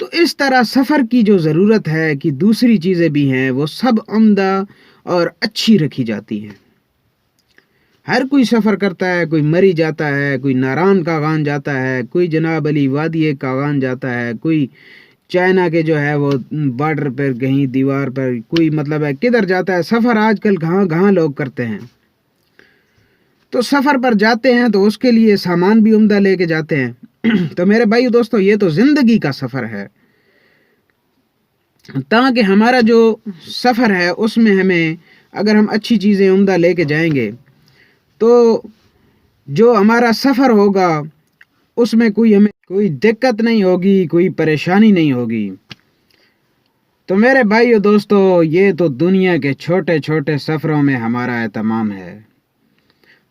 تو اس طرح سفر کی جو ضرورت ہے کہ دوسری چیزیں بھی ہیں وہ سب عمدہ اور اچھی رکھی جاتی ہیں۔ ہر کوئی سفر کرتا ہے، کوئی مری جاتا ہے، کوئی ناران کاغان جاتا ہے، کوئی جناب علی وادی کاغان جاتا ہے، کوئی چائنا کے جو ہے وہ بارڈر پر کہیں دیوار پر، کوئی مطلب ہے کدھر جاتا ہے۔ سفر آج کل کہاں کہاں لوگ کرتے ہیں۔ تو سفر پر جاتے ہیں تو اس کے لیے سامان بھی عمدہ لے کے جاتے ہیں۔ تو میرے بھائی دوستو، یہ تو زندگی کا سفر ہے، تاکہ ہمارا جو سفر ہے اس میں ہمیں اگر ہم اچھی چیزیں عمدہ لے کے جائیں گے تو جو ہمارا سفر ہوگا اس میں ہمیں کوئی دقت نہیں ہوگی، کوئی پریشانی نہیں ہوگی۔ تو میرے بھائیو دوستو، یہ تو دنیا کے چھوٹے چھوٹے سفروں میں ہمارا اہتمام ہے،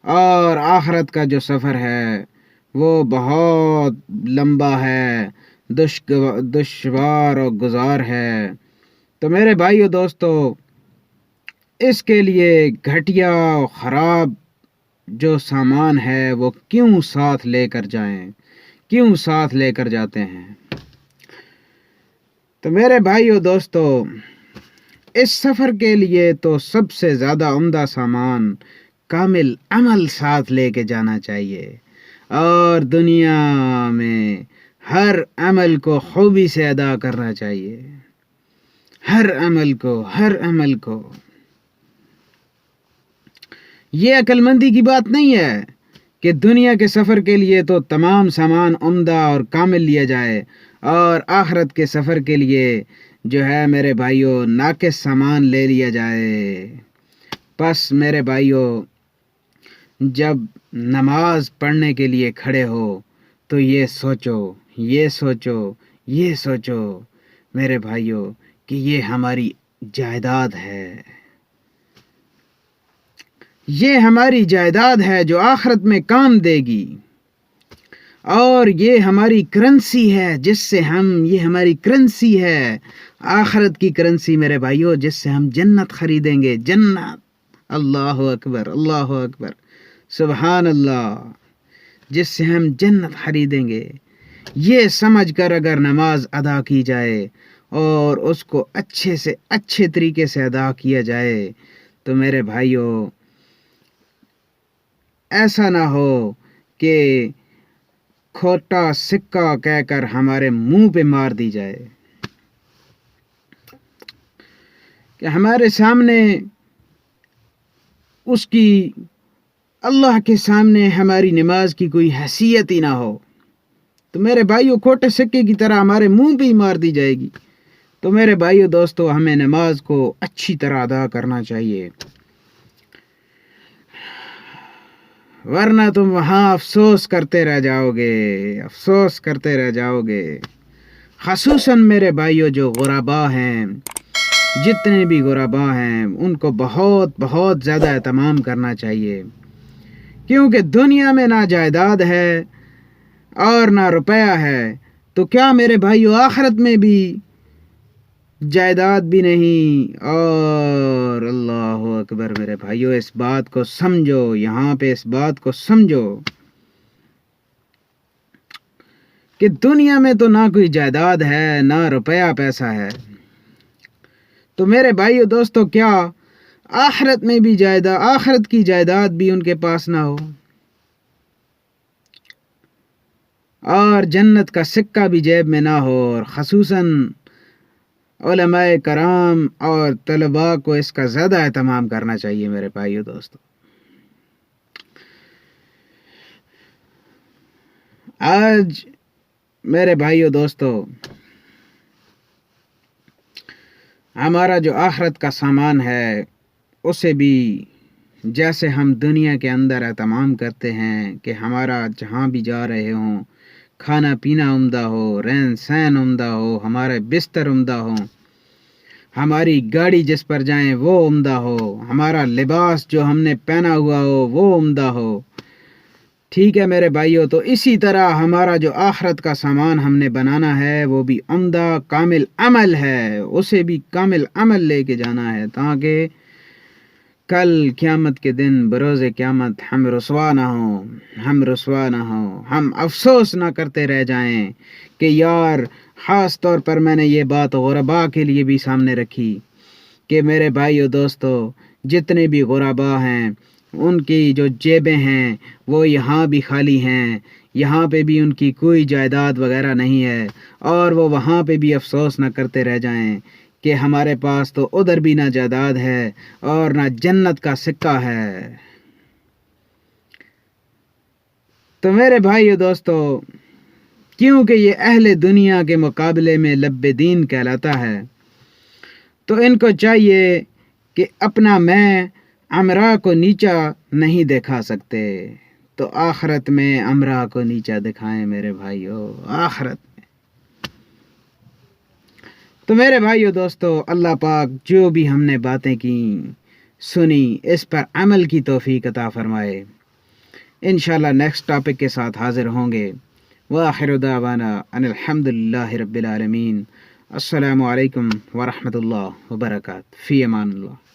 اور آخرت کا جو سفر ہے وہ بہت لمبا ہے، دشوار اور گزار ہے۔ تو میرے بھائیو دوستو، اس کے لیے گھٹیا اور خراب جو سامان ہے وہ کیوں ساتھ لے کر جائیں، کیوں ساتھ لے کر جاتے ہیں؟ تو میرے بھائیو دوستو، اس سفر کے لیے تو سب سے زیادہ عمدہ سامان کامل عمل ساتھ لے کے جانا چاہیے، اور دنیا میں ہر عمل کو خوبی سے ادا کرنا چاہیے، ہر عمل کو۔ یہ عقل مندی کی بات نہیں ہے کہ دنیا کے سفر کے لیے تو تمام سامان عمدہ اور کامل لیا جائے، اور آخرت کے سفر کے لیے جو ہے میرے بھائیوں ناقص سامان لے لیا جائے۔ بس میرے بھائیوں، جب نماز پڑھنے کے لیے کھڑے ہو تو یہ سوچو میرے بھائیوں کہ یہ ہماری جائیداد ہے، یہ ہماری جائیداد ہے جو آخرت میں کام دے گی، اور یہ ہماری کرنسی ہے جس سے یہ ہماری کرنسی ہے، آخرت کی کرنسی میرے بھائیوں، جس سے ہم جنت خریدیں گے، جنت۔ اللہ اکبر، اللہ اکبر، سبحان اللہ، جس سے ہم جنت خریدیں گے۔ یہ سمجھ کر اگر نماز ادا کی جائے اور اس کو اچھے سے اچھے طریقے سے ادا کیا جائے تو میرے بھائیوں ایسا نہ ہو کہ کھوٹا سکہ کہہ کر ہمارے منہ پہ مار دی جائے، کہ ہمارے سامنے اس کی، اللہ کے سامنے ہماری نماز کی کوئی حیثیت ہی نہ ہو۔ تو میرے بھائیوں کھوٹے سکے کی طرح ہمارے منہ پہ ہی مار دی جائے گی۔ تو میرے بھائیوں دوستو، ہمیں نماز کو اچھی طرح ادا کرنا چاہیے، ورنہ تم وہاں افسوس کرتے رہ جاؤ گے، خصوصاً میرے بھائیوں جو غربا ہیں، جتنے بھی غربا ہیں ان کو بہت بہت زیادہ اہتمام کرنا چاہیے، کیونکہ دنیا میں نہ جائیداد ہے اور نہ روپیہ ہے، تو کیا میرے بھائیوں آخرت میں بھی جائیداد بھی نہیں۔ اور اللہ اکبر، میرے بھائیوں اس بات کو سمجھو، یہاں پہ اس بات کو سمجھو کہ دنیا میں تو نہ کوئی جائیداد ہے، نہ روپیہ پیسہ ہے، تو میرے بھائیوں دوستو کیا آخرت میں بھی آخرت کی جائیداد بھی ان کے پاس نہ ہو، اور جنت کا سکہ بھی جیب میں نہ ہو، اور خصوصاً علماء کرام اور طلباء کو اس کا زیادہ اہتمام کرنا چاہیے میرے بھائیو دوستو۔ آج میرے بھائیو دوستو ہمارا جو آخرت کا سامان ہے اسے بھی جیسے ہم دنیا کے اندر اہتمام کرتے ہیں کہ ہمارا جہاں بھی جا رہے ہوں کھانا پینا عمدہ ہو، رہن سہن عمدہ ہو، ہمارے بستر عمدہ ہوں، ہماری گاڑی جس پر جائیں وہ عمدہ ہو، ہمارا لباس جو ہم نے پہنا ہوا ہو وہ عمدہ ہو، ٹھیک ہے میرے بھائیوں۔ تو اسی طرح ہمارا جو آخرت کا سامان ہم نے بنانا ہے وہ بھی عمدہ کامل عمل ہے، اسے بھی کامل عمل لے کے جانا ہے، تاکہ کل قیامت کے دن بروز قیامت ہم رسوا نہ ہوں، ہم افسوس نہ کرتے رہ جائیں کہ یار، خاص طور پر میں نے یہ بات غرباء کے لیے بھی سامنے رکھی کہ میرے بھائیو دوستو، جتنے بھی غرباء ہیں ان کی جو جیبیں ہیں وہ یہاں بھی خالی ہیں، یہاں پہ بھی ان کی کوئی جائیداد وغیرہ نہیں ہے، اور وہ وہاں پہ بھی افسوس نہ کرتے رہ جائیں کہ ہمارے پاس تو ادھر بھی نہ جائیداد ہے اور نہ جنت کا سکہ ہے۔ تو میرے بھائیو دوستو، کیونکہ یہ اہل دنیا کے مقابلے میں لب دین کہلاتا ہے، تو ان کو چاہیے کہ اپنا میں امرا کو نیچا نہیں دکھا سکتے، تو آخرت میں امرا کو نیچا دکھائیں میرے بھائیو، آخرت میں۔ تو میرے بھائیو دوستو، اللہ پاک جو بھی ہم نے باتیں کی سنی اس پر عمل کی توفیق عطا فرمائے۔ انشاءاللہ نیکسٹ ٹاپک کے ساتھ حاضر ہوں گے۔ وآخر دعوانا ان الحمدللہ رب العالمین۔ السلام علیکم ورحمۃ اللہ وبرکاتہ، فی امان اللہ۔